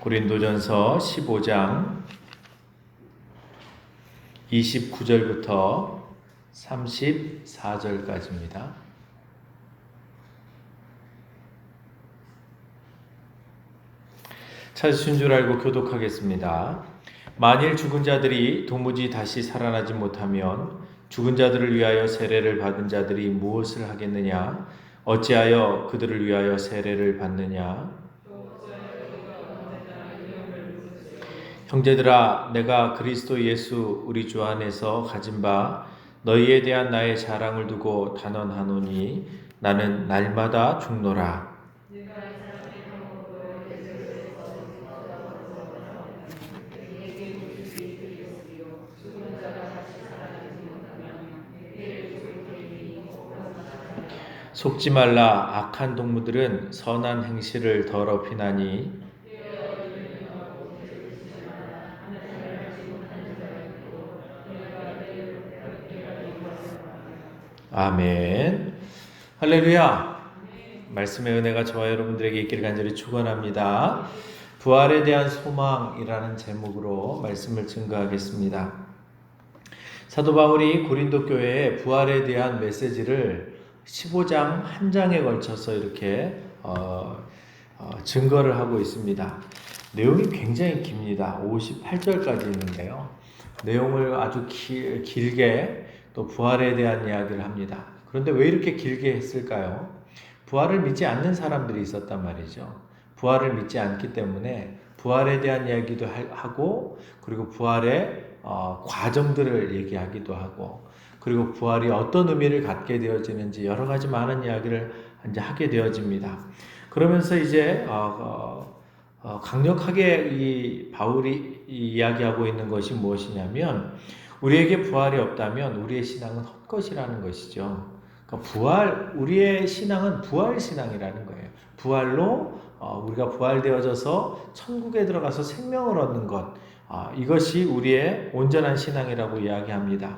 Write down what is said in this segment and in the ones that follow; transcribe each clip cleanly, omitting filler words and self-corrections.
고린도전서 15장 29절부터 34절까지입니다. 찾으신 줄 알고 교독하겠습니다. 만일 죽은 자들이 도무지 다시 살아나지 못하면 죽은 자들을 위하여 세례를 받은 자들이 무엇을 하겠느냐? 어찌하여 그들을 위하여 세례를 받느냐? 형제들아, 내가 그리스도 예수 우리 주 안에서 가진 바 너희에 대한 나의 자랑을 두고 단언하노니 나는 날마다 죽노라. 속지 말라. 악한 동무들은 선한 행실을 더럽히나니 아멘. 할렐루야. 말씀의 은혜가 저와 여러분들에게 있기를 간절히 축원합니다. 부활에 대한 소망이라는 제목으로 말씀을 증거하겠습니다. 사도 바울이 고린도 교회에 부활에 대한 메시지를 15장 한 장에 걸쳐서 이렇게 증거를 하고 있습니다. 내용이 굉장히 깁니다. 58절까지 있는데요. 내용을 아주 길게 또 부활에 대한 이야기를 합니다. 그런데 왜 이렇게 길게 했을까요? 부활을 믿지 않는 사람들이 있었단 말이죠. 부활을 믿지 않기 때문에 부활에 대한 이야기도 하고, 그리고 부활의 과정들을 얘기하기도 하고, 그리고 부활이 어떤 의미를 갖게 되어지는지 여러 가지 많은 이야기를 이제 하게 되어집니다. 그러면서 이제 강력하게 이 바울이 이야기하고 있는 것이 무엇이냐면, 우리에게 부활이 없다면 우리의 신앙은 헛것이라는 것이죠. 그러니까 우리의 신앙은 부활 신앙이라는 거예요. 부활로 우리가 부활되어져서 천국에 들어가서 생명을 얻는 것, 이것이 우리의 온전한 신앙이라고 이야기합니다.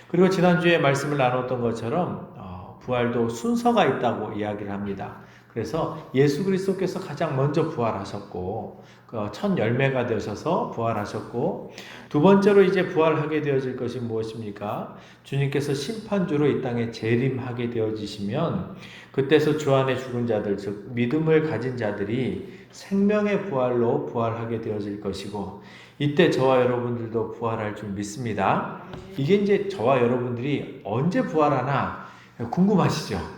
그리고 지난주에 말씀을 나눴던 것처럼 부활도 순서가 있다고 이야기를 합니다. 그래서 예수 그리스도께서 가장 먼저 부활하셨고, 첫 열매가 되셔서 부활하셨고, 두 번째로 이제 부활하게 되어질 것이 무엇입니까? 주님께서 심판주로 이 땅에 재림하게 되어지시면, 그때서 주 안에 죽은 자들, 즉 믿음을 가진 자들이 생명의 부활로 부활하게 되어질 것이고, 이때 저와 여러분들도 부활할 줄 믿습니다. 이게 이제 저와 여러분들이 언제 부활하나 궁금하시죠?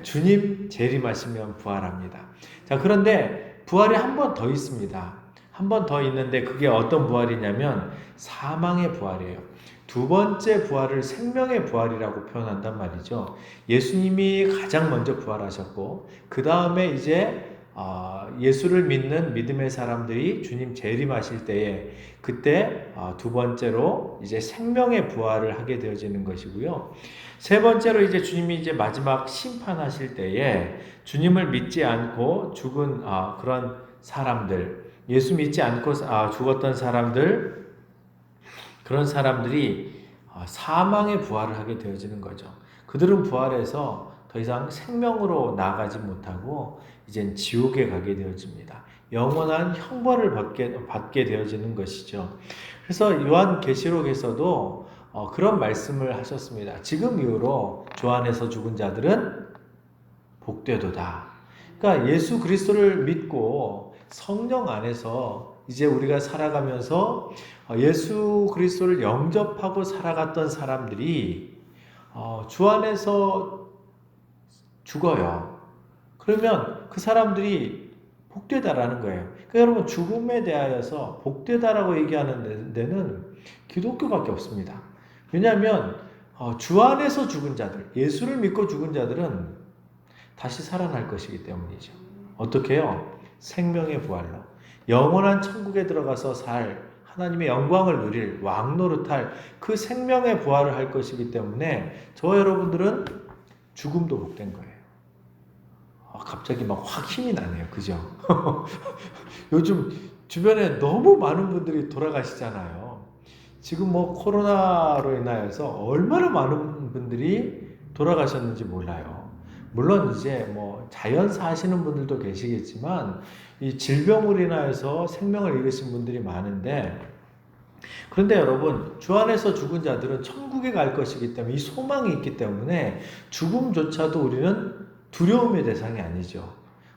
주님 재림하시면 부활합니다. 자, 그런데 부활이 한 번 더 있습니다. 한 번 더 있는데 그게 어떤 부활이냐면 사망의 부활이에요. 두 번째 부활을 생명의 부활이라고 표현한단 말이죠. 예수님이 가장 먼저 부활하셨고, 그 다음에 이제 예수를 믿는 믿음의 사람들이 주님 재림하실 때에 그때 두 번째로 이제 생명의 부활을 하게 되어지는 것이고요. 세 번째로 이제 주님이 이제 마지막 심판하실 때에 주님을 믿지 않고 죽은 그런 사람들, 예수 믿지 않고 죽었던 사람들, 그런 사람들이 사망의 부활을 하게 되어지는 거죠. 그들은 부활해서 더 이상 생명으로 나아가지 못하고 이젠 지옥에 가게 되어집니다. 영원한 형벌을 받게 되어지는 것이죠. 그래서 요한계시록에서도 그런 말씀을 하셨습니다. 지금 이후로 주 안에서 죽은 자들은 복되도다. 그러니까 예수 그리스도를 믿고 성령 안에서 이제 우리가 살아가면서 예수 그리스도를 영접하고 살아갔던 사람들이 주 안에서 죽어요. 그러면 그 사람들이 복되다라는 거예요. 그러니까 여러분, 죽음에 대하여서 복되다라고 얘기하는 데는 기독교밖에 없습니다. 왜냐하면 주 안에서 죽은 자들, 예수를 믿고 죽은 자들은 다시 살아날 것이기 때문이죠. 어떻게 해요? 생명의 부활로 영원한 천국에 들어가서 하나님의 영광을 누릴 왕노릇할 그 생명의 부활을 할 것이기 때문에 저와 여러분들은 죽음도 복된 거예요. 갑자기 막 확 힘이 나네요. 그죠? 요즘 주변에 너무 많은 분들이 돌아가시잖아요. 지금 뭐 코로나로 인하여서 얼마나 많은 분들이 돌아가셨는지 몰라요. 물론 이제 뭐 자연사 하시는 분들도 계시겠지만 이 질병으로 인하여서 생명을 잃으신 분들이 많은데, 그런데 여러분, 주 안에서 죽은 자들은 천국에 갈 것이기 때문에 이 소망이 있기 때문에 죽음조차도 우리는 두려움의 대상이 아니죠.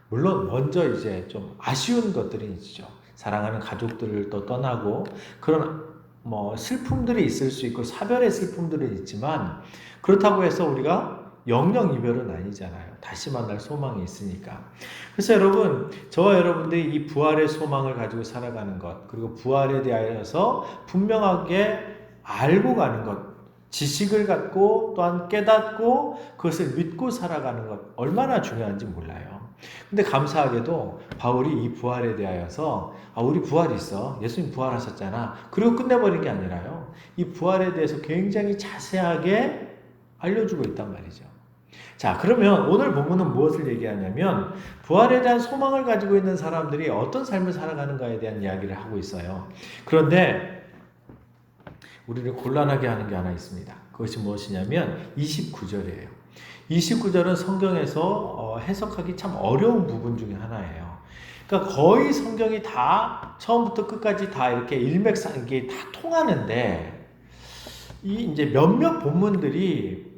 물론 먼저 이제 좀 아쉬운 것들이 있죠. 사랑하는 가족들을 또 떠나고 그런 뭐 슬픔들이 있을 수 있고 사별의 슬픔들은 있지만, 그렇다고 해서 우리가 영영 이별은 아니잖아요. 다시 만날 소망이 있으니까. 그래서 여러분, 저와 여러분들이 이 부활의 소망을 가지고 살아가는 것, 그리고 부활에 대하여서 분명하게 알고 가는 것, 지식을 갖고 또한 깨닫고 그것을 믿고 살아가는 것, 얼마나 중요한지 몰라요. 근데 감사하게도 바울이 이 부활에 대하여서 우리 부활이 있어. 예수님 부활하셨잖아. 그리고 끝내버린 게 아니라요. 이 부활에 대해서 굉장히 자세하게 알려주고 있단 말이죠. 자, 그러면 오늘 본문은 무엇을 얘기하냐면 부활에 대한 소망을 가지고 있는 사람들이 어떤 삶을 살아가는가에 대한 이야기를 하고 있어요. 그런데 우리를 곤란하게 하는 게 하나 있습니다. 그것이 무엇이냐면 29절이에요. 29절은 성경에서 해석하기 참 어려운 부분 중에 하나예요. 그러니까 거의 성경이 다 처음부터 끝까지 다 이렇게 일맥상 이게 다 통하는데, 이 이제 몇몇 본문들이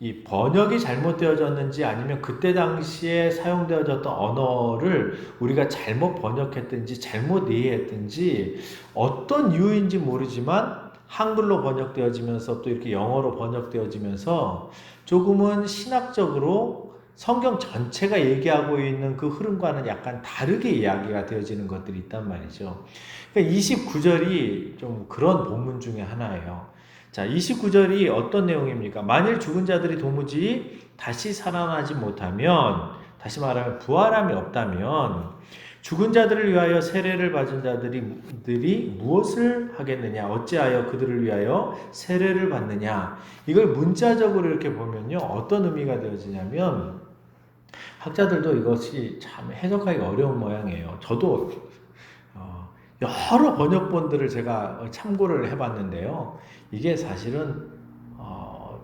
이 번역이 잘못되어졌는지 아니면 그때 당시에 사용되어졌던 언어를 우리가 잘못 번역했든지 잘못 이해했든지 어떤 이유인지 모르지만 한글로 번역되어지면서 또 이렇게 영어로 번역되어지면서 조금은 신학적으로 성경 전체가 얘기하고 있는 그 흐름과는 약간 다르게 이야기가 되어지는 것들이 있단 말이죠. 그러니까 29절이 좀 그런 본문 중에 하나예요. 자, 29절이 어떤 내용입니까? 만일 죽은 자들이 도무지 다시 살아나지 못하면, 다시 말하면 부활함이 없다면 죽은 자들을 위하여 세례를 받은 자들이 무엇을 하겠느냐? 어찌하여 그들을 위하여 세례를 받느냐? 이걸 문자적으로 이렇게 보면요, 어떤 의미가 되어지냐면, 학자들도 이것이 참 해석하기가 어려운 모양이에요. 저도 여러 번역본들을 제가 참고를 해봤는데요. 이게 사실은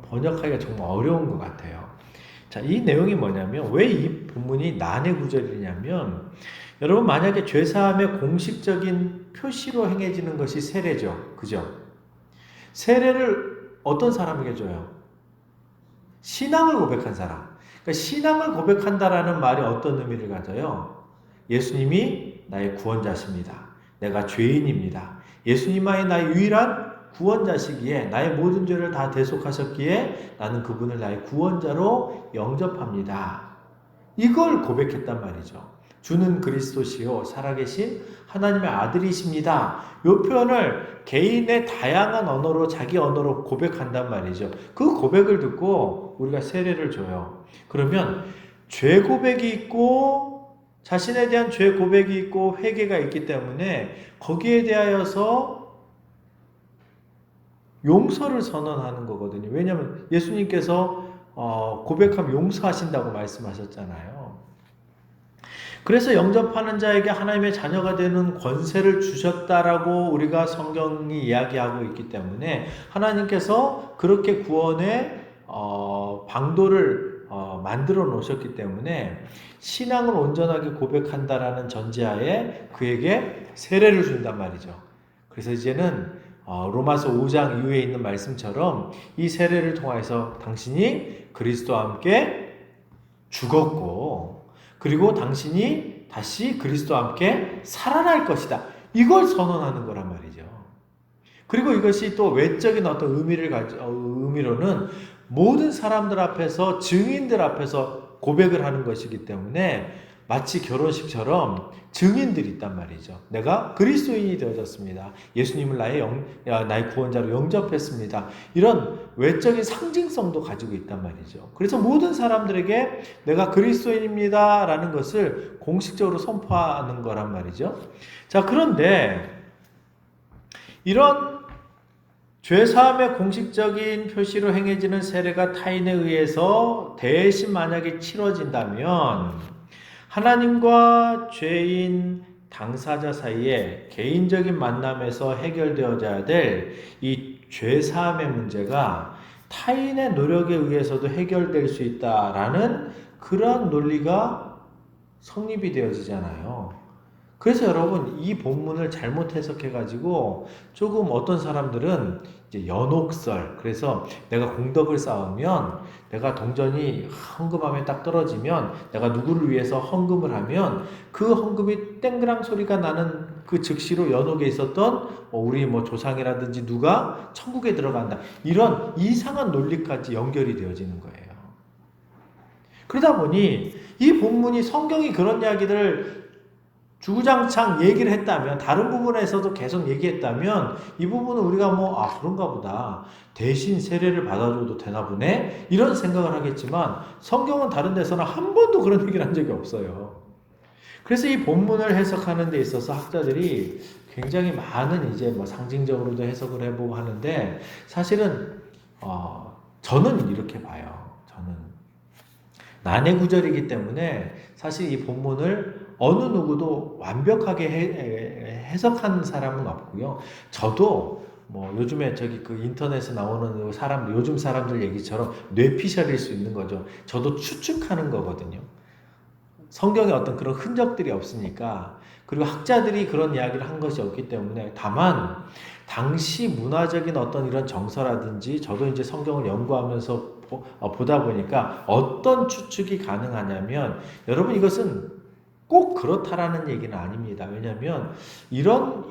번역하기가 정말 어려운 것 같아요. 자, 이 내용이 뭐냐면, 왜 이 본문이 난해 구절이냐면, 여러분 만약에 죄사함의 공식적인 표시로 행해지는 것이 세례죠. 그죠? 세례를 어떤 사람에게 줘요? 신앙을 고백한 사람. 그러니까 신앙을 고백한다라는 말이 어떤 의미를 가져요? 예수님이 나의 구원자십니다. 내가 죄인입니다. 예수님만이 나의 유일한 구원자시기에, 나의 모든 죄를 다 대속하셨기에 나는 그분을 나의 구원자로 영접합니다. 이걸 고백했단 말이죠. 주는 그리스도시요 살아계신 하나님의 아들이십니다. 이 표현을 개인의 다양한 언어로, 자기 언어로 고백한단 말이죠. 그 고백을 듣고 우리가 세례를 줘요. 그러면 죄 고백이 있고 자신에 대한 죄 고백이 있고 회개가 있기 때문에 거기에 대하여서 용서를 선언하는 거거든요. 왜냐하면 예수님께서 고백하면 용서하신다고 말씀하셨잖아요. 그래서 영접하는 자에게 하나님의 자녀가 되는 권세를 주셨다라고 우리가 성경이 이야기하고 있기 때문에, 하나님께서 그렇게 구원의 방도를 만들어 놓으셨기 때문에 신앙을 온전하게 고백한다라는 전제하에 그에게 세례를 준단 말이죠. 그래서 이제는 로마서 5장 이후에 있는 말씀처럼 이 세례를 통해서 당신이 그리스도와 함께 죽었고, 그리고 당신이 다시 그리스도와 함께 살아날 것이다. 이걸 선언하는 거란 말이죠. 그리고 이것이 또 외적인 어떤 의미로는 모든 사람들 앞에서, 증인들 앞에서 고백을 하는 것이기 때문에 마치 결혼식처럼 증인들이 있단 말이죠. 내가 그리스도인이 되어졌습니다. 예수님을 나의 구원자로 영접했습니다. 이런 외적인 상징성도 가지고 있단 말이죠. 그래서 모든 사람들에게 내가 그리스도인입니다 라는 것을 공식적으로 선포하는 거란 말이죠. 자, 그런데 이런 죄사함의 공식적인 표시로 행해지는 세례가 타인에 의해서 대신 만약에 치러진다면, 하나님과 죄인 당사자 사이에 개인적인 만남에서 해결되어져야 될 이 죄사함의 문제가 타인의 노력에 의해서도 해결될 수 있다라는 그러한 논리가 성립이 되어지잖아요. 그래서 여러분 이 본문을 잘못 해석해가지고 조금 어떤 사람들은 이제 연옥설, 그래서 내가 공덕을 쌓으면 내가 동전이 헌금함에 딱 떨어지면 내가 누구를 위해서 헌금을 하면 그 헌금이 땡그랑 소리가 나는 그 즉시로 연옥에 있었던 우리 뭐 조상이라든지 누가 천국에 들어간다, 이런 이상한 논리까지 연결이 되어지는 거예요. 그러다 보니 이 본문이 성경이 그런 이야기들을 주구장창 얘기를 했다면, 다른 부분에서도 계속 얘기했다면 이 부분은 우리가 그런가 보다, 대신 세례를 받아줘도 되나 보네, 이런 생각을 하겠지만 성경은 다른 데서는 한 번도 그런 얘기를 한 적이 없어요. 그래서 이 본문을 해석하는 데 있어서 학자들이 굉장히 많은 이제 상징적으로도 해석을 해보고 하는데, 사실은 저는 이렇게 봐요. 저는 난해 구절이기 때문에 사실 이 본문을 어느 누구도 완벽하게 해석한 사람은 없고요. 저도 요즘에 그 인터넷에 나오는 사람들, 요즘 사람들 얘기처럼 뇌피셜일 수 있는 거죠. 저도 추측하는 거거든요. 성경에 어떤 그런 흔적들이 없으니까, 그리고 학자들이 그런 이야기를 한 것이 없기 때문에, 다만 당시 문화적인 어떤 이런 정서라든지, 저도 이제 성경을 연구하면서 보다 보니까 어떤 추측이 가능하냐면, 여러분 이것은 꼭 그렇다라는 얘기는 아닙니다. 왜냐하면 이런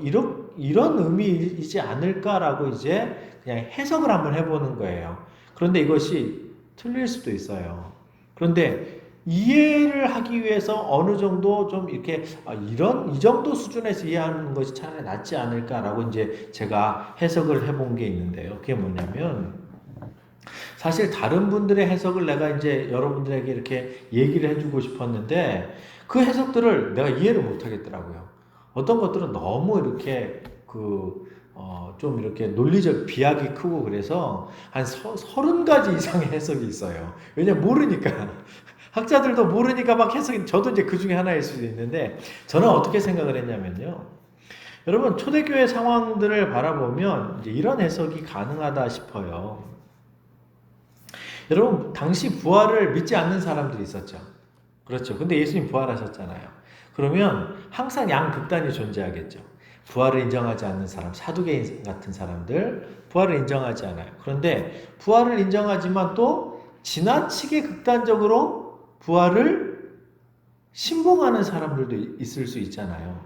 의미이지 않을까라고 이제 그냥 해석을 한번 해보는 거예요. 그런데 이것이 틀릴 수도 있어요. 그런데 이해를 하기 위해서 어느 정도 좀 이렇게 이 정도 수준에서 이해하는 것이 차라리 낫지 않을까라고 이제 제가 해석을 해본 게 있는데요. 그게 뭐냐면, 사실 다른 분들의 해석을 내가 이제 여러분들에게 이렇게 얘기를 해주고 싶었는데 그 해석들을 내가 이해를 못 하겠더라고요. 어떤 것들은 너무 이렇게 좀 이렇게 논리적 비약이 크고, 그래서 한 30가지 이상의 해석이 있어요. 왜냐면 모르니까. 학자들도 모르니까 막 해석이, 저도 이제 그 중에 하나일 수도 있는데, 저는 어떻게 생각을 했냐면요. 여러분, 초대교회 상황들을 바라보면 이제 이런 해석이 가능하다 싶어요. 여러분, 당시 부활을 믿지 않는 사람들이 있었죠. 그렇죠. 근데 예수님 부활하셨잖아요. 그러면 항상 양극단이 존재하겠죠. 부활을 인정하지 않는 사람, 사두개인 같은 사람들, 부활을 인정하지 않아요. 그런데 부활을 인정하지만 또 지나치게 극단적으로 부활을 신봉하는 사람들도 있을 수 있잖아요.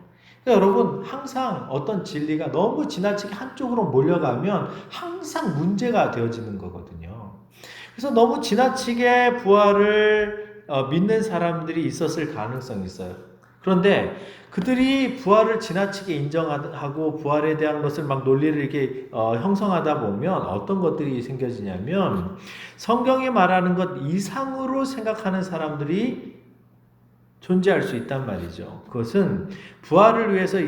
그러니까 여러분, 항상 어떤 진리가 너무 지나치게 한쪽으로 몰려가면 항상 문제가 되어지는 거거든요. 그래서 너무 지나치게 부활을 믿는 사람들이 있었을 가능성이 있어요. 그런데 그들이 부활을 지나치게 인정하고 부활에 대한 것을 막 논리를 이렇게 형성하다 보면 어떤 것들이 생겨지냐면, 성경이 말하는 것 이상으로 생각하는 사람들이 존재할 수 있단 말이죠. 그것은 부활을 위해서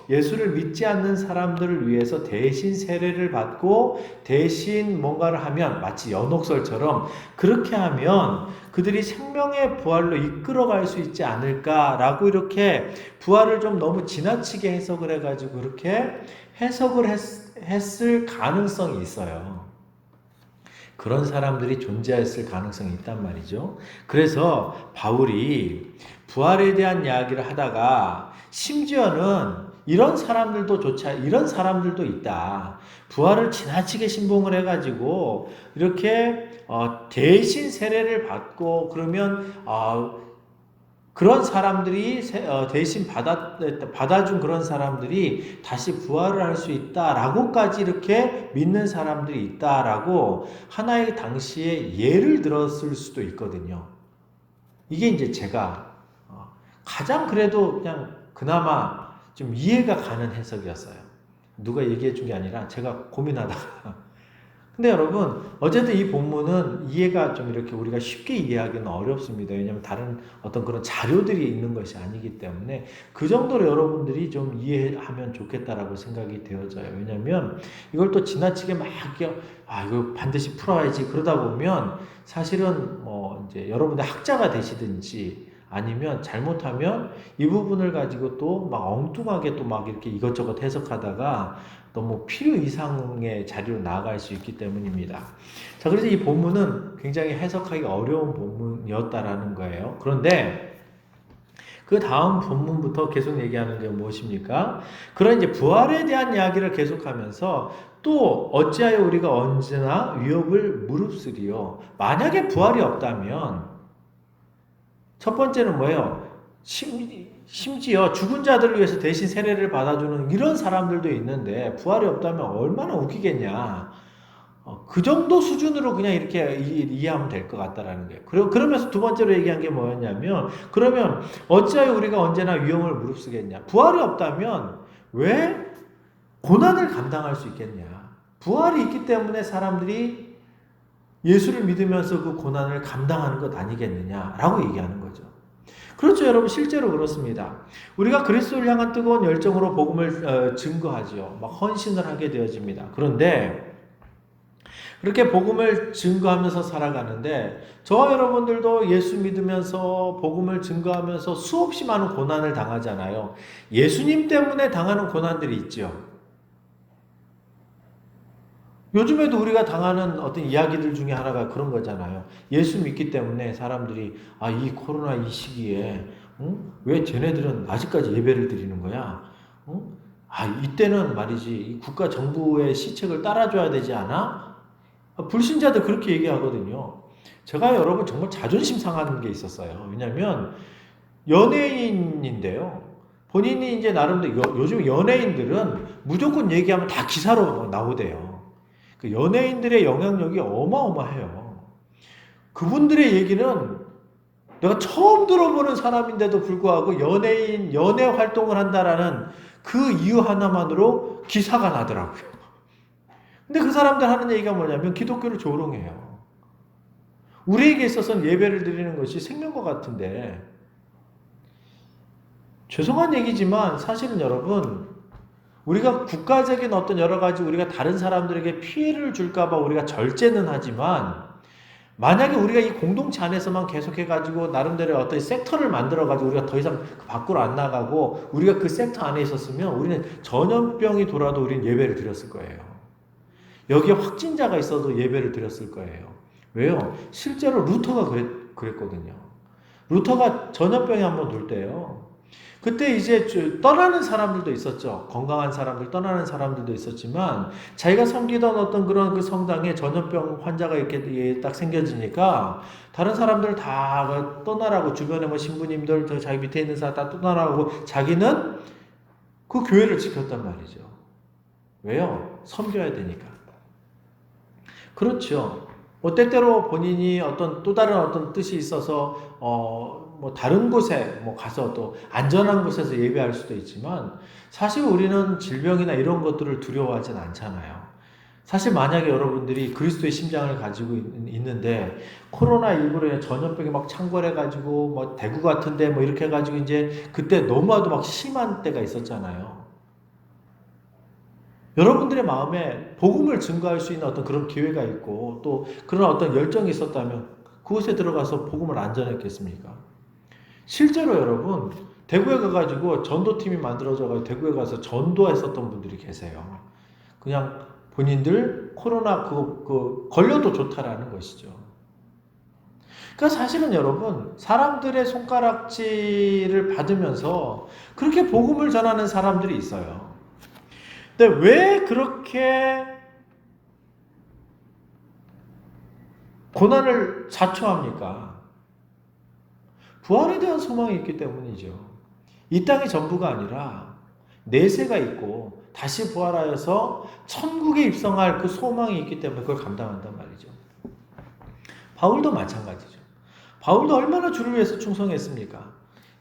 예수를 믿지 않는 사람들을 위해서 대신 세례를 받고 대신 뭔가를 하면, 마치 연옥설처럼 그렇게 하면 그들이 생명의 부활로 이끌어갈 수 있지 않을까라고, 이렇게 부활을 좀 너무 지나치게 해석을 해가지고 그렇게 해석을 했을 가능성이 있어요. 그런 사람들이 존재했을 가능성이 있단 말이죠. 그래서 바울이 부활에 대한 이야기를 하다가 심지어는 이런 사람들도 있다. 부활을 지나치게 신봉을 해가지고 이렇게 대신 세례를 받고 그러면 그런 사람들이 대신 받아준 그런 사람들이 다시 부활을 할 수 있다라고까지 이렇게 믿는 사람들이 있다라고 하나의 당시에 예를 들었을 수도 있거든요. 이게 이제 제가 가장 그래도 그냥 그나마 좀 이해가 가는 해석이었어요. 누가 얘기해 준 게 아니라 제가 고민하다가. 근데 여러분, 어쨌든 이 본문은 이해가 좀 이렇게 우리가 쉽게 이해하기는 어렵습니다. 왜냐하면 다른 어떤 그런 자료들이 있는 것이 아니기 때문에 그 정도로 여러분들이 좀 이해하면 좋겠다라고 생각이 되어져요. 왜냐하면 이걸 또 지나치게 막 이거 반드시 풀어야지 그러다 보면 사실은 이제 여러분들 학자가 되시든지 아니면 잘못하면 이 부분을 가지고 또 막 엉뚱하게 또 막 이렇게 이것저것 해석하다가 너무 필요 이상의 자리로 나아갈 수 있기 때문입니다. 자, 그래서 이 본문은 굉장히 해석하기 어려운 본문이었다라는 거예요. 그런데 그 다음 본문부터 계속 얘기하는 게 무엇입니까? 그런 이제 부활에 대한 이야기를 계속하면서 또 어찌하여 우리가 언제나 위협을 무릅쓰리요. 만약에 부활이 없다면 첫 번째는 뭐예요? 심지어 죽은 자들을 위해서 대신 세례를 받아주는 이런 사람들도 있는데 부활이 없다면 얼마나 웃기겠냐. 그 정도 수준으로 그냥 이렇게 이해하면 될 것 같다라는 거예요. 그러면서 두 번째로 얘기한 게 뭐였냐면, 그러면 어찌하여 우리가 언제나 위험을 무릅쓰겠냐? 부활이 없다면 왜 고난을 감당할 수 있겠냐? 부활이 있기 때문에 사람들이 예수를 믿으면서 그 고난을 감당하는 것 아니겠느냐라고 얘기하는 거죠. 그렇죠, 여러분. 실제로 그렇습니다. 우리가 그리스도를 향한 뜨거운 열정으로 복음을 증거하지요. 막 헌신을 하게 되어집니다. 그런데 그렇게 복음을 증거하면서 살아가는데 저와 여러분들도 예수 믿으면서 복음을 증거하면서 수없이 많은 고난을 당하잖아요. 예수님 때문에 당하는 고난들이 있죠. 요즘에도 우리가 당하는 어떤 이야기들 중에 하나가 그런 거잖아요. 예수 믿기 때문에 사람들이 이 코로나 이 시기에 왜 쟤네들은 아직까지 예배를 드리는 거야? 이때는 말이지 이 국가 정부의 시책을 따라줘야 되지 않아? 불신자들 그렇게 얘기하거든요. 제가 여러분 정말 자존심 상하는 게 있었어요. 왜냐하면 연예인인데요. 본인이 이제 나름대로 요즘 연예인들은 무조건 얘기하면 다 기사로 나오대요. 그 연예인들의 영향력이 어마어마해요. 그분들의 얘기는 내가 처음 들어보는 사람인데도 불구하고 연예 활동을 한다라는 그 이유 하나만으로 기사가 나더라고요. 근데 그 사람들 하는 얘기가 뭐냐면 기독교를 조롱해요. 우리에게 있어서는 예배를 드리는 것이 생명과 같은데, 죄송한 얘기지만 사실은 여러분, 우리가 국가적인 어떤 여러 가지 우리가 다른 사람들에게 피해를 줄까봐 우리가 절제는 하지만, 만약에 우리가 이 공동체 안에서만 계속해가지고 나름대로 어떤 섹터를 만들어가지고 우리가 더 이상 밖으로 안 나가고 우리가 그 섹터 안에 있었으면 우리는 전염병이 돌아도 우리는 예배를 드렸을 거예요. 여기에 확진자가 있어도 예배를 드렸을 거예요. 왜요? 실제로 루터가 그랬거든요. 루터가 전염병이 한번 돌 때요. 그때 이제 떠나는 사람들도 있었죠. 건강한 사람들, 떠나는 사람들도 있었지만, 자기가 섬기던 어떤 그런 그 성당에 전염병 환자가 이렇게 딱 생겨지니까, 다른 사람들 다 떠나라고, 주변에 뭐 신부님들, 자기 밑에 있는 사람 다 떠나라고, 자기는 그 교회를 지켰단 말이죠. 왜요? 섬겨야 되니까. 그렇죠. 뭐 때때로 본인이 어떤 또 다른 어떤 뜻이 있어서 뭐 다른 곳에 뭐 가서 또 안전한 곳에서 예배할 수도 있지만 사실 우리는 질병이나 이런 것들을 두려워하진 않잖아요. 사실 만약에 여러분들이 그리스도의 심장을 가지고 있는데 코로나19로 전염병이 막 창궐해가지고 뭐 대구 같은데 뭐 이렇게 해가지고 이제 그때 너무나도 막 심한 때가 있었잖아요. 여러분들의 마음에 복음을 증거할 수 있는 어떤 그런 기회가 있고 또 그런 어떤 열정이 있었다면 그곳에 들어가서 복음을 안 전했겠습니까? 실제로 여러분 대구에 가가지고 전도팀이 만들어져가지고 대구에 가서 전도했었던 분들이 계세요. 그냥 본인들 코로나 걸려도 좋다라는 것이죠. 그러니까 사실은 여러분 사람들의 손가락질을 받으면서 그렇게 복음을 전하는 사람들이 있어요. 근데 왜 그렇게 고난을 자초합니까? 부활에 대한 소망이 있기 때문이죠. 이 땅이 전부가 아니라 내세가 있고 다시 부활하여서 천국에 입성할 그 소망이 있기 때문에 그걸 감당한단 말이죠. 바울도 마찬가지죠. 바울도 얼마나 주를 위해서 충성했습니까?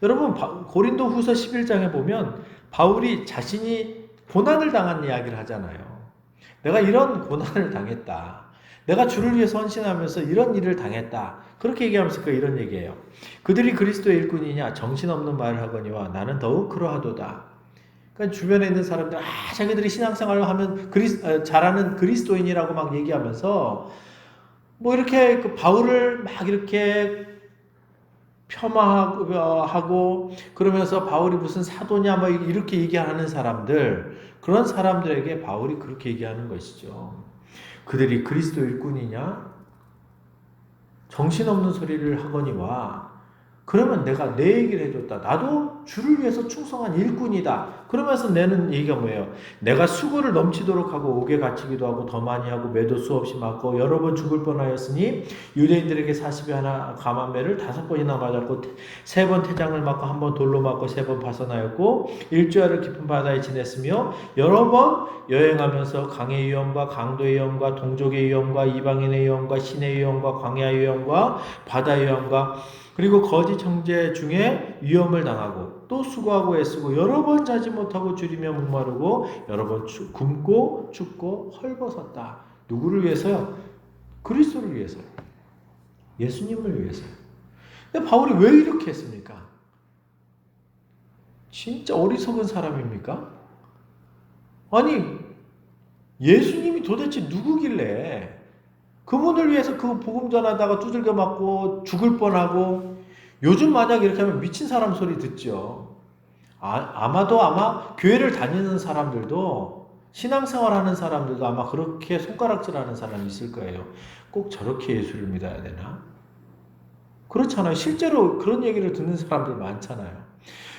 여러분 고린도 후서 11장에 보면 바울이 자신이 고난을 당한 이야기를 하잖아요. 내가 이런 고난을 당했다. 내가 주를 위해서 헌신하면서 이런 일을 당했다. 그렇게 얘기하면서 이런 얘기예요. 그들이 그리스도의 일꾼이냐 정신없는 말을 하거니와 나는 더욱 그러하도다. 그러니까 주변에 있는 사람들 자기들이 신앙생활을 하면 잘하는 그리스도인이라고 막 얘기하면서 뭐 이렇게 바울을 막 이렇게 폄하하고 그러면서 바울이 무슨 사도냐 뭐 이렇게 얘기하는 사람들, 그런 사람들에게 바울이 그렇게 얘기하는 것이죠. 그들이 그리스도 일꾼이냐? 정신없는 소리를 하거니와 그러면 내가 내 얘기를 해줬다. 나도 주를 위해서 충성한 일꾼이다. 그러면서 내는 얘기가 뭐예요? 내가 수고를 넘치도록 하고 옥에 갇히기도 하고 더 많이 하고 매도 수없이 맞고 여러 번 죽을 뻔하였으니 유대인들에게 40여 하나 감한매를 5번이나 맞았고 3번 태장을 맞고 1번 돌로 맞고 3번 파선하였고 일주일을 깊은 바다에 지냈으며 여러 번 여행하면서 강의 위험과 강도의 위험과 동족의 위험과 이방인의 위험과 신의 위험과 광야의 위험과 바다의 위험과 그리고 거짓 형제 중에 위험을 당하고 또 수고하고 애쓰고 여러 번 자지 못하고 줄이며 목마르고 여러 번 굶고 춥고 헐벗었다. 누구를 위해서요? 그리스도를 위해서요. 예수님을 위해서요. 근데 바울이 왜 이렇게 했습니까? 진짜 어리석은 사람입니까? 아니 예수님이 도대체 누구길래 그분을 위해서 그 복음 전하다가 두들겨 맞고 죽을 뻔하고 요즘 만약 이렇게 하면 미친 사람 소리 듣죠. 아마도 아마 교회를 다니는 사람들도 신앙생활 하는 사람들도 아마 그렇게 손가락질하는 사람이 있을 거예요. 꼭 저렇게 예수를 믿어야 되나? 그렇잖아요. 실제로 그런 얘기를 듣는 사람들 많잖아요.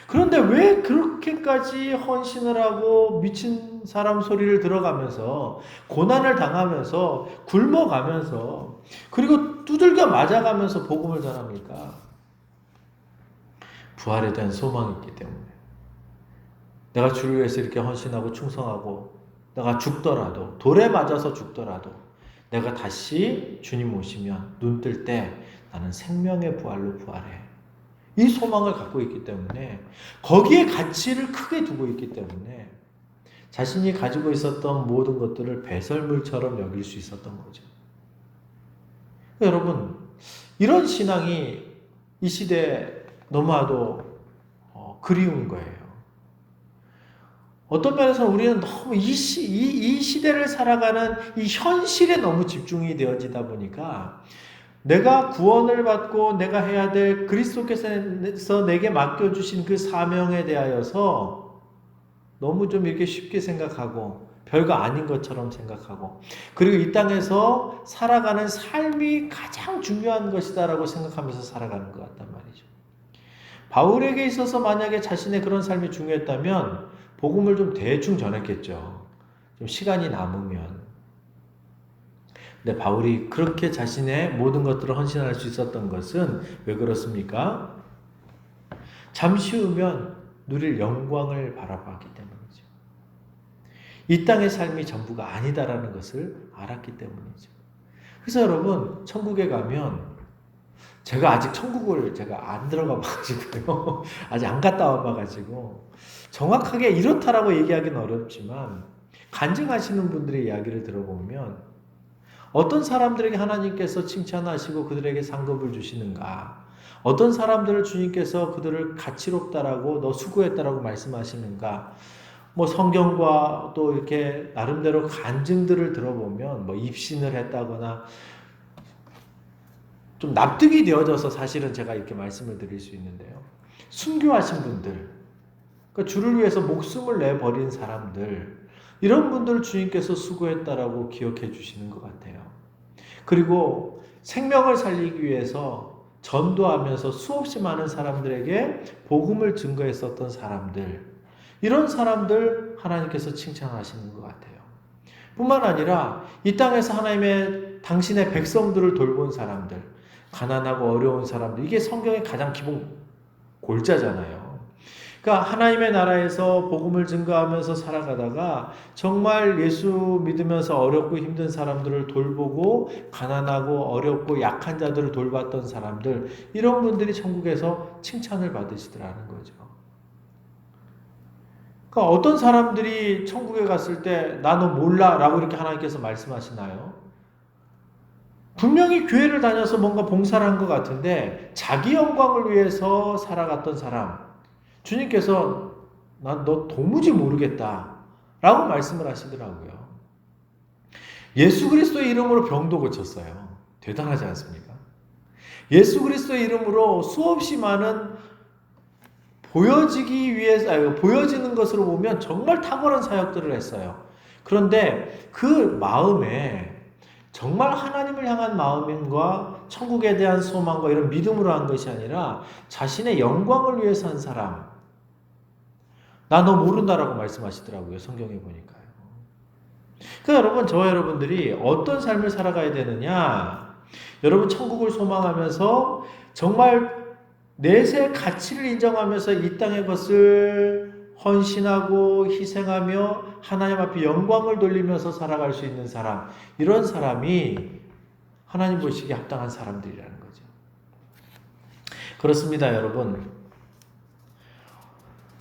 그런데 왜 그렇게까지 헌신을 하고 미친 사람 소리를 들어가면서 고난을 당하면서 굶어가면서 그리고 두들겨 맞아가면서 복음을 전합니까? 부활에 대한 소망이 있기 때문에. 내가 주를 위해서 이렇게 헌신하고 충성하고 내가 죽더라도 돌에 맞아서 죽더라도 내가 다시 주님 오시면 눈 뜰 때 나는 생명의 부활로 부활해. 이 소망을 갖고 있기 때문에 거기에 가치를 크게 두고 있기 때문에 자신이 가지고 있었던 모든 것들을 배설물처럼 여길 수 있었던 거죠. 여러분 이런 신앙이 이 시대에 너무나도 그리운 거예요. 어떤 면에서는 우리는 너무 이 시대를 살아가는 이 현실에 너무 집중이 되어지다 보니까 내가 구원을 받고 내가 해야 될 그리스도께서 내게 맡겨주신 그 사명에 대하여서 너무 좀 이렇게 쉽게 생각하고 별거 아닌 것처럼 생각하고 그리고 이 땅에서 살아가는 삶이 가장 중요한 것이다라고 생각하면서 살아가는 것 같단 말이죠. 바울에게 있어서 만약에 자신의 그런 삶이 중요했다면 복음을 좀 대충 전했겠죠. 좀 시간이 남으면. 근데 바울이 그렇게 자신의 모든 것들을 헌신할 수 있었던 것은 왜 그렇습니까? 잠시 후면 누릴 영광을 바라봤기 때문이죠. 이 땅의 삶이 전부가 아니다라는 것을 알았기 때문이죠. 그래서 여러분 천국에 가면 제가 아직 천국을 제가 안 들어가 봐가지고요. 아직 안 갔다 와 봐가지고 정확하게 이렇다라고 얘기하기는 어렵지만 간증하시는 분들의 이야기를 들어보면 어떤 사람들에게 하나님께서 칭찬하시고 그들에게 상급을 주시는가? 어떤 사람들을 주님께서 그들을 가치롭다라고 너 수고했다라고 말씀하시는가? 뭐 성경과 또 이렇게 나름대로 간증들을 들어보면 뭐 입신을 했다거나 좀 납득이 되어져서 사실은 제가 이렇게 말씀을 드릴 수 있는데요. 순교하신 분들, 그러니까 주를 위해서 목숨을 내버린 사람들, 이런 분들 주님께서 수고했다라고 기억해 주시는 것 같아요. 그리고 생명을 살리기 위해서 전도하면서 수없이 많은 사람들에게 복음을 증거했었던 사람들, 이런 사람들 하나님께서 칭찬하시는 것 같아요. 뿐만 아니라 이 땅에서 하나님의 당신의 백성들을 돌본 사람들, 가난하고 어려운 사람들, 이게 성경의 가장 기본 골자잖아요. 그러니까 하나님의 나라에서 복음을 증거하면서 살아가다가 정말 예수 믿으면서 어렵고 힘든 사람들을 돌보고 가난하고 어렵고 약한 자들을 돌봤던 사람들, 이런 분들이 천국에서 칭찬을 받으시더라는 거죠. 그러니까 어떤 사람들이 천국에 갔을 때 나 너 몰라 라고 이렇게 하나님께서 말씀하시나요? 분명히 교회를 다녀서 뭔가 봉사를 한 것 같은데 자기 영광을 위해서 살아갔던 사람, 주님께서 난 너 도무지 모르겠다 라고 말씀을 하시더라고요. 예수 그리스도의 이름으로 병도 고쳤어요. 대단하지 않습니까? 예수 그리스도의 이름으로 수없이 많은 보여지기 위해서, 보여지는 것으로 보면 정말 탁월한 사역들을 했어요. 그런데 그 마음에 정말 하나님을 향한 마음과 천국에 대한 소망과 이런 믿음으로 한 것이 아니라 자신의 영광을 위해서 한 사람. 나 너 모른다라고 말씀하시더라고요. 성경에 보니까요. 그러니까 여러분, 저와 여러분들이 어떤 삶을 살아가야 되느냐? 여러분, 천국을 소망하면서 정말 내세 가치를 인정하면서 이 땅의 것을 헌신하고 희생하며 하나님 앞에 영광을 돌리면서 살아갈 수 있는 사람, 이런 사람이 하나님 보시기에 합당한 사람들이라는 거죠. 그렇습니다, 여러분.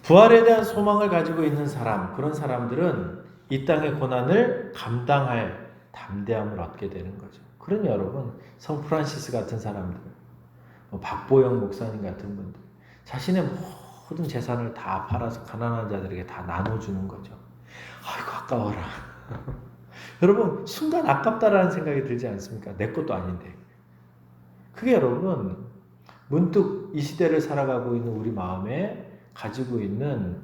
부활에 대한 소망을 가지고 있는 사람, 그런 사람들은 이 땅의 고난을 감당할 담대함을 얻게 되는 거죠. 그러니 여러분, 성 프란시스 같은 사람들, 박보영 목사님 같은 분들, 자신의 모든 재산을 다 팔아서 가난한 자들에게 다 나눠주는 거죠. 아이고, 아까워라. 여러분, 순간 아깝다라는 생각이 들지 않습니까? 내 것도 아닌데. 그게 여러분, 문득 이 시대를 살아가고 있는 우리 마음에 가지고 있는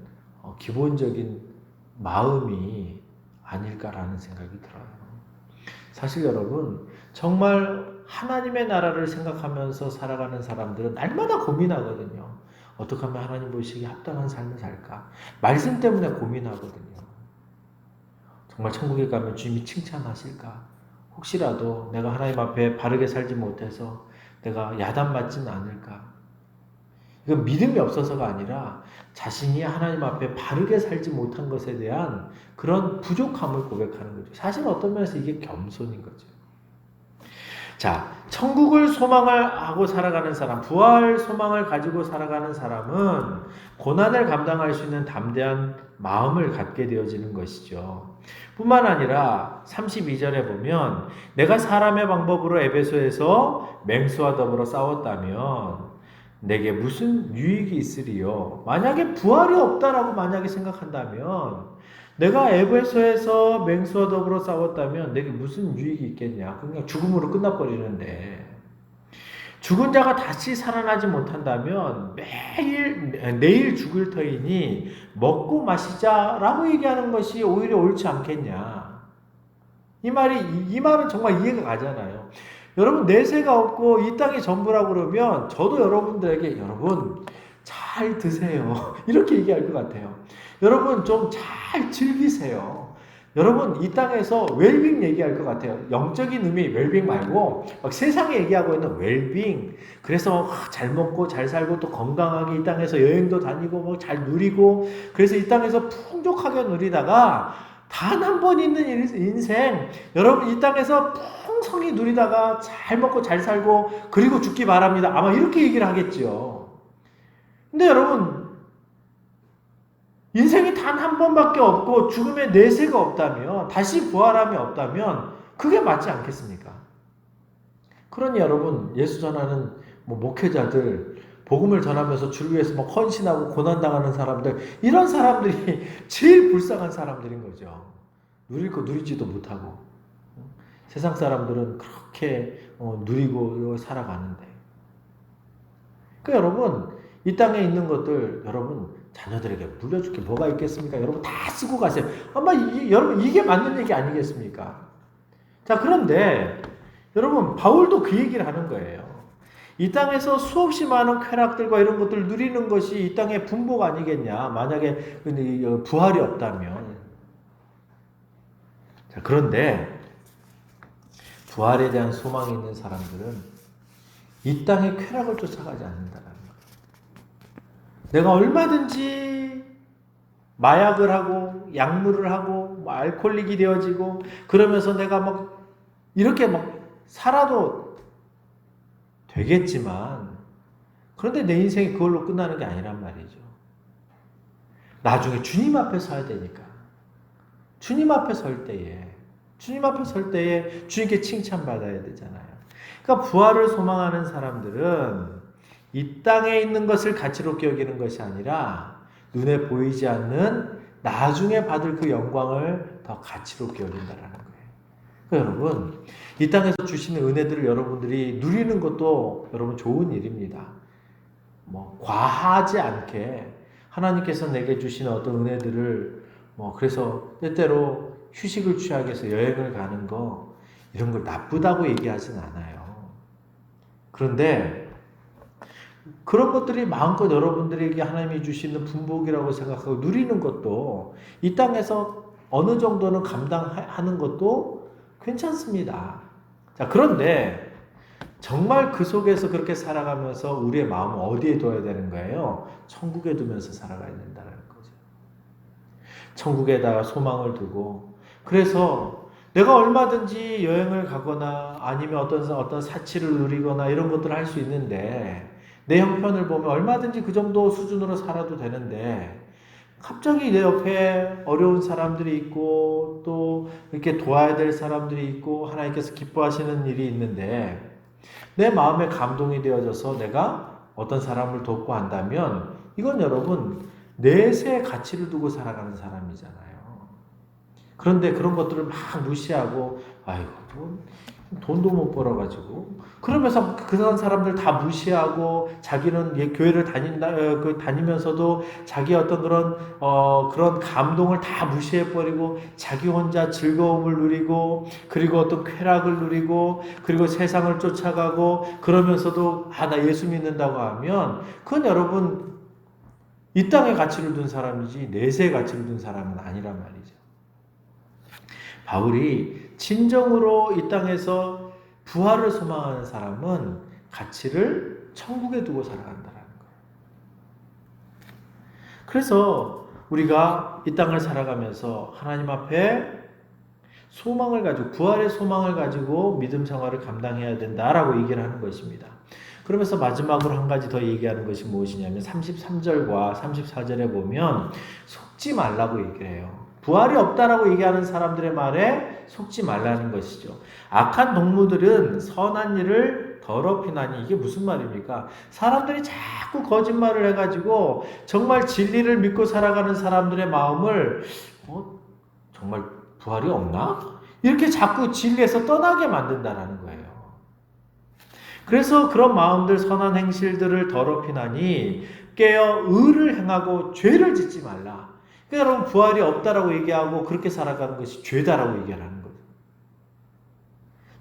기본적인 마음이 아닐까라는 생각이 들어요. 사실 여러분, 정말 하나님의 나라를 생각하면서 살아가는 사람들은 날마다 고민하거든요. 어떻게 하면 하나님 보시기에 합당한 삶을 살까? 말씀 때문에 고민하거든요. 정말 천국에 가면 주님이 칭찬하실까? 혹시라도 내가 하나님 앞에 바르게 살지 못해서 내가 야단맞지는 않을까? 이건 믿음이 없어서가 아니라 자신이 하나님 앞에 바르게 살지 못한 것에 대한 그런 부족함을 고백하는 거죠. 사실 어떤 면에서 이게 겸손인 거죠. 자, 천국을 소망을 하고 살아가는 사람, 부활 소망을 가지고 살아가는 사람은 고난을 감당할 수 있는 담대한 마음을 갖게 되어지는 것이죠. 뿐만 아니라 32절에 보면 내가 사람의 방법으로 에베소에서 맹수와 더불어 싸웠다면 내게 무슨 유익이 있으리요? 만약에 부활이 없다라고 만약에 생각한다면 내가 에베소에서 맹수와 더불어 싸웠다면 내게 무슨 유익이 있겠냐? 그냥 죽음으로 끝나버리는데 죽은 자가 다시 살아나지 못한다면 내일 죽을 터이니 먹고 마시자라고 얘기하는 것이 오히려 옳지 않겠냐? 이 말은 정말 이해가 가잖아요. 여러분, 내세가 없고 이 땅이 전부라고 그러면 저도 여러분들에게 여러분 잘 드세요 이렇게 얘기할 것 같아요. 여러분 좀 잘 즐기세요. 여러분 이 땅에서 웰빙 얘기할 것 같아요. 영적인 의미 웰빙 말고 막 세상에 얘기하고 있는 웰빙. 그래서 잘 먹고 잘 살고 또 건강하게 이 땅에서 여행도 다니고 뭐 잘 누리고 그래서 이 땅에서 풍족하게 누리다가 단 한 번 있는 인생, 여러분 이 땅에서 풍성히 누리다가 잘 먹고 잘 살고 그리고 죽기 바랍니다. 아마 이렇게 얘기를 하겠죠. 근데 여러분 인생이 단 한 번밖에 없고 죽음의 내세가 없다면, 다시 부활함이 없다면 그게 맞지 않겠습니까? 그러니 여러분, 예수 전하는 목회자들, 복음을 전하면서 주를 위해서 막 헌신하고 고난당하는 사람들, 이런 사람들이 제일 불쌍한 사람들인 거죠. 누릴 거 누리지도 못하고 세상 사람들은 그렇게 누리고 살아가는데. 그러니까 여러분, 이 땅에 있는 것들 여러분 자녀들에게 물려줄 게 뭐가 있겠습니까? 여러분 다 쓰고 가세요. 아마 여러분 이게 맞는 얘기 아니겠습니까? 자, 그런데 여러분 바울도 그 얘기를 하는 거예요. 이 땅에서 수없이 많은 쾌락들과 이런 것들을 누리는 것이 이 땅의 분복 아니겠냐? 만약에 부활이 없다면. 자, 그런데 부활에 대한 소망이 있는 사람들은 이 땅의 쾌락을 쫓아가지 않는다라는 거예요. 내가 얼마든지 마약을 하고 약물을 하고 알코올릭이 되어지고 그러면서 내가 막 이렇게 막 살아도 되겠지만, 그런데 내 인생이 그걸로 끝나는 게 아니란 말이죠. 나중에 주님 앞에 서야 되니까. 주님 앞에 설 때에 주님께 칭찬받아야 되잖아요. 그러니까 부활을 소망하는 사람들은 이 땅에 있는 것을 가치롭게 여기는 것이 아니라 눈에 보이지 않는 나중에 받을 그 영광을 더 가치롭게 여긴다라는 거예요. 그러니까 여러분, 이 땅에서 주시는 은혜들을 여러분들이 누리는 것도 여러분 좋은 일입니다. 뭐 과하지 않게 하나님께서 내게 주시는 어떤 은혜들을 그래서 때때로 휴식을 취하기 위해서 여행을 가는 거 이런 걸 나쁘다고 얘기하진 않아요. 그런데 그런 것들이 마음껏 여러분들에게 하나님이 주시는 분복이라고 생각하고 누리는 것도 이 땅에서 어느 정도는 감당하는 것도 괜찮습니다. 자, 그런데 정말 그 속에서 그렇게 살아가면서 우리의 마음을 어디에 둬야 되는 거예요? 천국에 두면서 살아가야 된다는 거죠. 천국에다가 소망을 두고, 그래서 내가 얼마든지 여행을 가거나 아니면 어떤 사치를 누리거나 이런 것들을 할 수 있는데, 내 형편을 보면 얼마든지 그 정도 수준으로 살아도 되는데, 갑자기 내 옆에 어려운 사람들이 있고 또 이렇게 도와야 될 사람들이 있고 하나님께서 기뻐하시는 일이 있는데 내 마음에 감동이 되어져서 내가 어떤 사람을 돕고 한다면 이건 여러분 내세의 가치를 두고 살아가는 사람이잖아요. 그런데 그런 것들을 막 무시하고 아이고 돈도 못 벌어가지고 그러면서 그런 사람들 다 무시하고 자기는 교회를 다니면서도 자기 어떤 그런 감동을 다 무시해버리고 자기 혼자 즐거움을 누리고 그리고 어떤 쾌락을 누리고 그리고 세상을 쫓아가고 그러면서도 나 예수 믿는다고 하면 그건 여러분 이 땅의 가치를 둔 사람이지 내세의 가치를 둔 사람은 아니란 말이죠. 바울이 진정으로 이 땅에서 부활을 소망하는 사람은 가치를 천국에 두고 살아간다는 거예요. 그래서 우리가 이 땅을 살아가면서 하나님 앞에 소망을 가지고 부활의 소망을 가지고 믿음 생활을 감당해야 된다라고 얘기를 하는 것입니다. 그러면서 마지막으로 한 가지 더 얘기하는 것이 무엇이냐면 33절과 34절에 보면 속지 말라고 얘기를 해요. 부활이 없다라고 얘기하는 사람들의 말에 속지 말라는 것이죠. 악한 동무들은 선한 일을 더럽히나니 이게 무슨 말입니까? 사람들이 자꾸 거짓말을 해가지고 정말 진리를 믿고 살아가는 사람들의 마음을 정말 부활이 없나? 이렇게 자꾸 진리에서 떠나게 만든다라는 거예요. 그래서 그런 마음들 선한 행실들을 더럽히나니 깨어 의를 행하고 죄를 짓지 말라. 그러니까 여러분 부활이 없다라고 얘기하고 그렇게 살아가는 것이 죄다라고 얘기하는 거예요.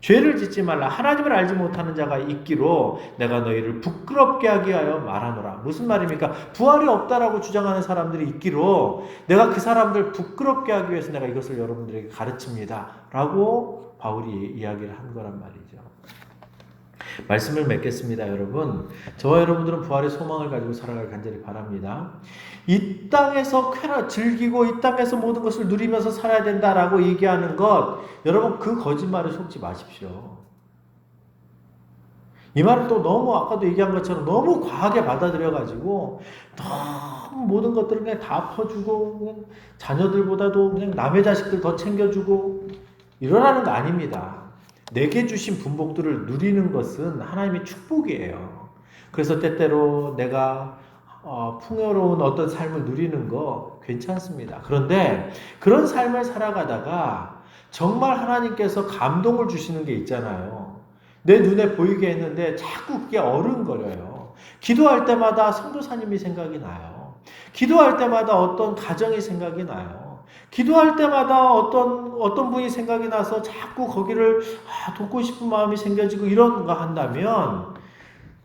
죄를 짓지 말라. 하나님을 알지 못하는 자가 있기로 내가 너희를 부끄럽게 하게 하여 말하노라. 무슨 말입니까? 부활이 없다라고 주장하는 사람들이 있기로 내가 그 사람들 부끄럽게 하기 위해서 내가 이것을 여러분들에게 가르칩니다. 라고 바울이 이야기를 한 거란 말이죠. 말씀을 맺겠습니다, 여러분. 저와 여러분들은 부활의 소망을 가지고 살아갈 간절히 바랍니다. 이 땅에서 쾌락 즐기고 이 땅에서 모든 것을 누리면서 살아야 된다라고 얘기하는 것, 여러분 그 거짓말에 속지 마십시오. 이 말을 또 너무 아까도 얘기한 것처럼 너무 과하게 받아들여가지고 너무 모든 것들을 그냥 다 퍼주고 그냥 자녀들보다도 그냥 남의 자식들 더 챙겨주고 이러라는 거 아닙니다. 내게 주신 분복들을 누리는 것은 하나님의 축복이에요. 그래서 때때로 내가 풍요로운 어떤 삶을 누리는 거 괜찮습니다. 그런데 그런 삶을 살아가다가 정말 하나님께서 감동을 주시는 게 있잖아요. 내 눈에 보이게 했는데 자꾸 그게 어른거려요. 기도할 때마다 성도사님이 생각이 나요. 기도할 때마다 어떤 가정이 생각이 나요. 기도할 때마다 어떤 분이 생각이 나서 자꾸 거기를 돕고 싶은 마음이 생겨지고 이런가 한다면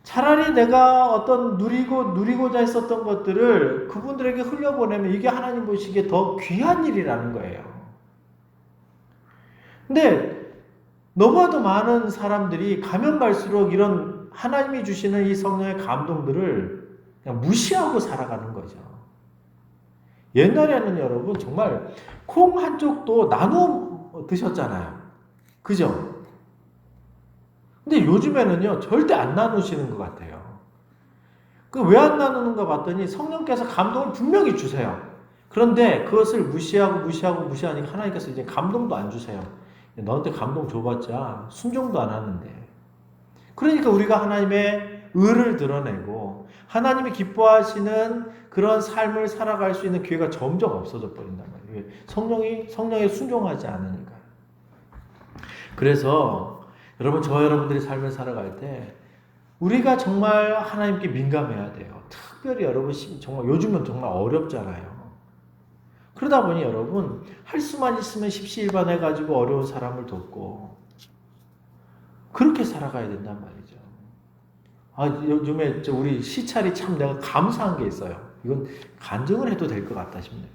차라리 내가 어떤 누리고자 했었던 것들을 그분들에게 흘려보내면 이게 하나님 보시기에 더 귀한 일이라는 거예요. 근데 너무나도 많은 사람들이 가면 갈수록 이런 하나님이 주시는 이 성령의 감동들을 그냥 무시하고 살아가는 거죠. 옛날에는 여러분 정말 콩 한 쪽도 나누어 드셨잖아요. 그죠? 근데 요즘에는요 절대 안 나누시는 것 같아요. 그 왜 안 나누는가 봤더니 성령께서 감동을 분명히 주세요. 그런데 그것을 무시하니까 하나님께서 이제 감동도 안 주세요. 너한테 감동 줘봤자 순종도 안 하는데. 그러니까 우리가 하나님의 의를 드러내고 하나님이 기뻐하시는 그런 삶을 살아갈 수 있는 기회가 점점 없어져 버린단 말이에요. 성령에 순종하지 않으니까. 그래서 여러분, 저와 여러분들이 삶을 살아갈 때 우리가 정말 하나님께 민감해야 돼요. 특별히 여러분, 정말 요즘은 정말 어렵잖아요. 그러다 보니 여러분, 할 수만 있으면 십시일반해가지고 어려운 사람을 돕고 그렇게 살아가야 된단 말이죠. 요즘에 우리 시찰이 참 내가 감사한 게 있어요. 이건 간증을 해도 될 것 같다 싶네요.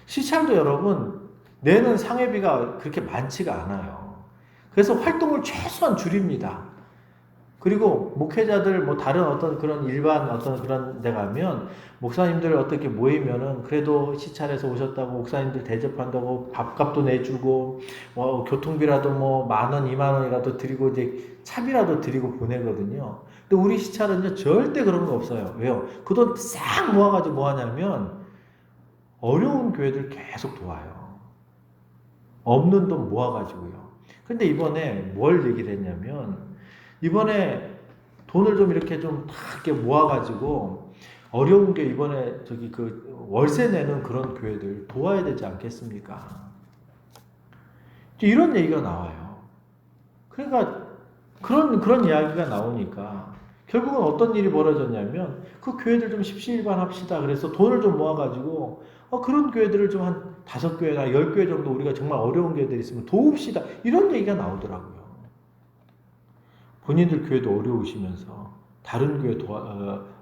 시찰도 여러분, 내는 상회비가 그렇게 많지가 않아요. 그래서 활동을 최소한 줄입니다. 그리고 목회자들 뭐 다른 어떤 그런 일반 어떤 그런 데 가면 목사님들 어떻게 모이면은 그래도 시찰에서 오셨다고 목사님들 대접한다고 밥값도 내주고 뭐 교통비라도 뭐 10,000원, 20,000원이라도 드리고 이제 차비라도 드리고 보내거든요. 근데 우리 시찰은요 절대 그런 거 없어요. 왜요? 그 돈 싹 모아가지고 뭐 하냐면 어려운 교회들 계속 도와요. 없는 돈 모아가지고요. 근데 이번에 뭘 얘기를 했냐면 이번에 돈을 좀 이렇게 좀 다 이렇게 모아가지고 어려운 게 이번에 저기 그 월세 내는 그런 교회들 도와야 되지 않겠습니까? 이런 얘기가 나와요. 그러니까 그런 이야기가 나오니까 결국은 어떤 일이 벌어졌냐면 그 교회들 좀 십시일반 합시다. 그래서 돈을 좀 모아가지고 그런 교회들을 좀 한 5교회나 10교회 정도 우리가 정말 어려운 교회들이 있으면 도웁시다. 이런 얘기가 나오더라고요. 본인들 교회도 어려우시면서 다른 교회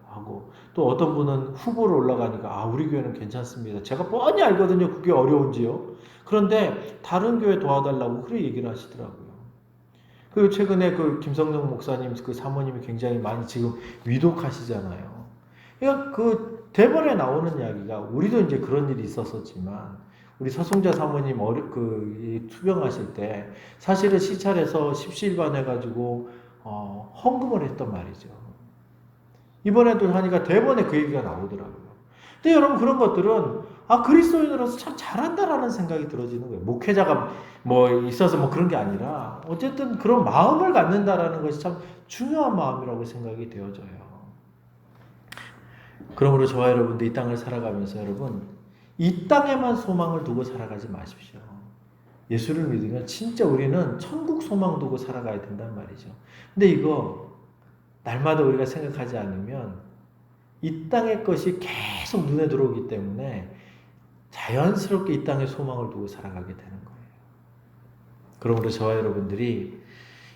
하고 또 어떤 분은 후보로 올라가니까 우리 교회는 괜찮습니다. 제가 뻔히 알거든요. 그게 어려운지요. 그런데 다른 교회 도와달라고 그렇게 얘기를 하시더라고요. 그리고 최근에 그 김성령 목사님 그 사모님이 굉장히 많이 지금 위독하시잖아요. 그러니까 그 대본에 나오는 이야기가 우리도 이제 그런 일이 있었었지만 우리 서송자 사모님 투병하실 때 사실은 시찰에서 십시일반 해가지고 헌금을 했단 말이죠. 이번에도 하니까 대본에 그 얘기가 나오더라고요. 근데 여러분 그런 것들은 그리스도인으로서 참 잘한다라는 생각이 들어지는 거예요. 목회자가 뭐 있어서 뭐 그런 게 아니라 어쨌든 그런 마음을 갖는다라는 것이 참 중요한 마음이라고 생각이 되어져요. 그러므로 저와 여러분들 이 땅을 살아가면서 여러분 이 땅에만 소망을 두고 살아가지 마십시오. 예수를 믿으면 진짜 우리는 천국 소망 두고 살아가야 된단 말이죠. 근데 이거 날마다 우리가 생각하지 않으면 이 땅의 것이 계속 눈에 들어오기 때문에 자연스럽게 이 땅의 소망을 두고 살아가게 되는 거예요. 그러므로 저와 여러분들이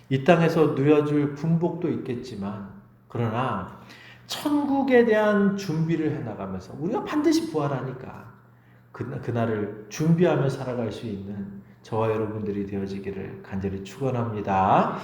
이 땅에서 누려줄 분복도 있겠지만 그러나 천국에 대한 준비를 해나가면서 우리가 반드시 부활하니까 그날을 준비하며 살아갈 수 있는 저와 여러분들이 되어지기를 간절히 축원합니다.